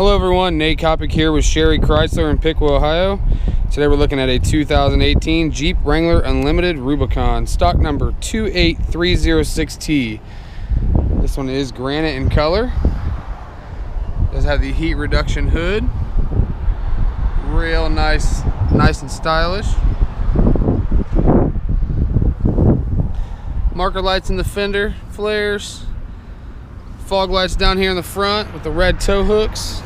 Hello everyone, Nate Kopic here with Sherry Chrysler in Piqua, Ohio. Today we're looking at a 2018 Jeep Wrangler Unlimited Rubicon, stock number 28306T. This one is granite in color. Does have the heat reduction hood. Real nice and stylish. Marker lights in the fender flares. Fog lights down here in the front with the red tow hooks.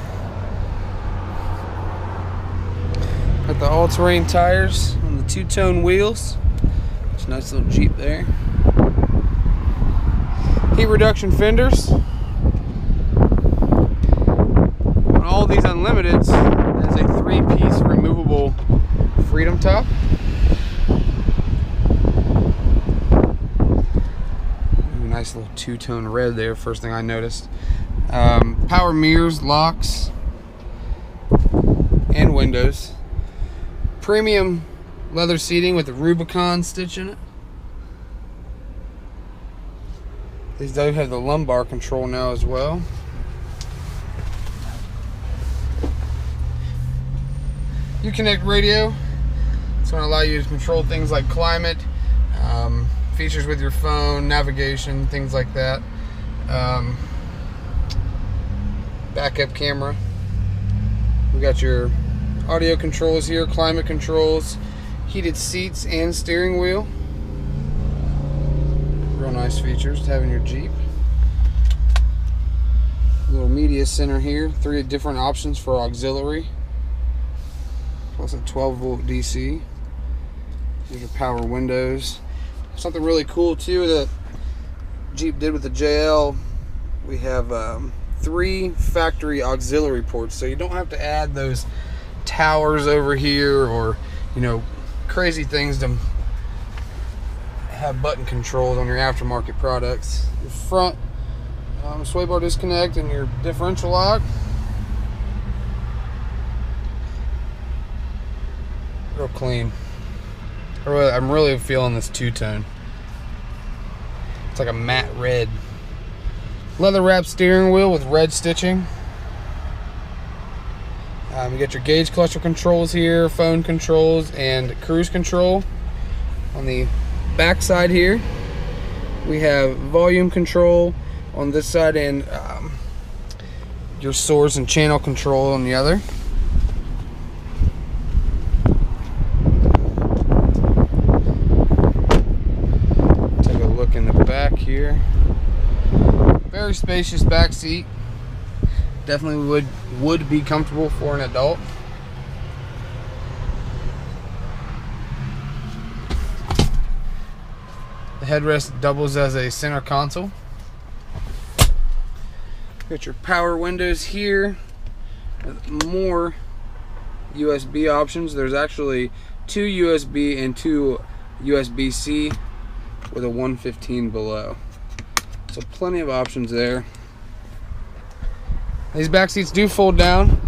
Got the all-terrain tires on the two-tone wheels. It's a nice little Jeep there. Heat reduction fenders. On all these Unlimiteds, there's a three-piece removable Freedom top. Ooh, nice little two-tone red there, first thing I noticed. Power mirrors, locks, and windows. Premium leather seating with the Rubicon stitch in it. These do have the lumbar control now as well. Uconnect radio. It's going to allow you to control things like climate, features with your phone, navigation, things like that. Backup camera. We got your audio controls here, climate controls, heated seats and steering wheel. Real nice features to have in your Jeep. Little media center here, 3 different options for auxiliary, plus a 12-volt DC. These are power windows. Something really cool too that Jeep did with the JL, we have 3 factory auxiliary ports, so you don't have to add those towers over here or crazy things to have button controls on your aftermarket products. Your front sway bar disconnect and your differential lock. Real clean. I'm really feeling this two-tone. It's like a matte red. Leather wrapped steering wheel with red stitching. You got your gauge cluster controls here, phone controls, and cruise control. On the back side here, we have volume control on this side and your source and channel control on the other. Take a look in the back here. Very spacious back seat. Definitely would be comfortable for an adult. The headrest doubles as a center console. Got your power windows here with more USB options. There's actually 2 USB and 2 USB-C with a 115 below. So plenty of options there. These back seats do fold down,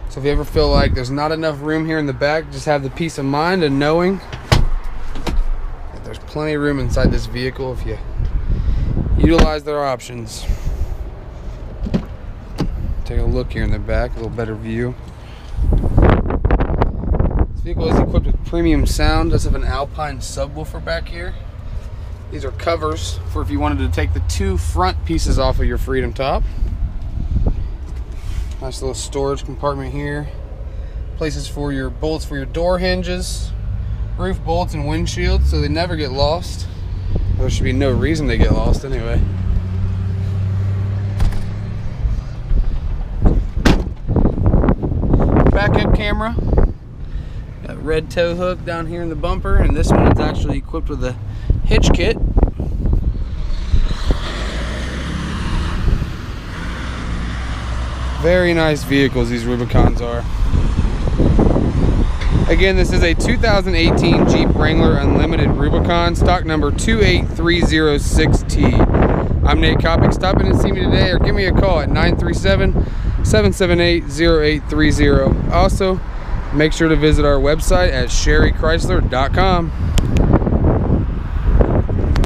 so if you ever feel like there's not enough room here in the back, just have the peace of mind and knowing that there's plenty of room inside this vehicle if you utilize their options. Take a look here in the back, a little better view. This vehicle is equipped with premium sound. Does have an Alpine subwoofer back here. These are covers for if you wanted to take the 2 front pieces off of your Freedom top. Nice little storage compartment here. Places for your bolts for your door hinges, roof bolts, and windshield, so they never get lost. There should be no reason they get lost anyway. Backup camera. Got red tow hook down here in the bumper, and this one is actually equipped with a hitch kit. Very nice vehicles these Rubicons are. Again, this is a 2018 Jeep Wrangler Unlimited Rubicon, stock number 28306T. I'm Nate Kopic. Stop in and see me today or give me a call at 937-778-0830. Also, make sure to visit our website at sherrychrysler.com.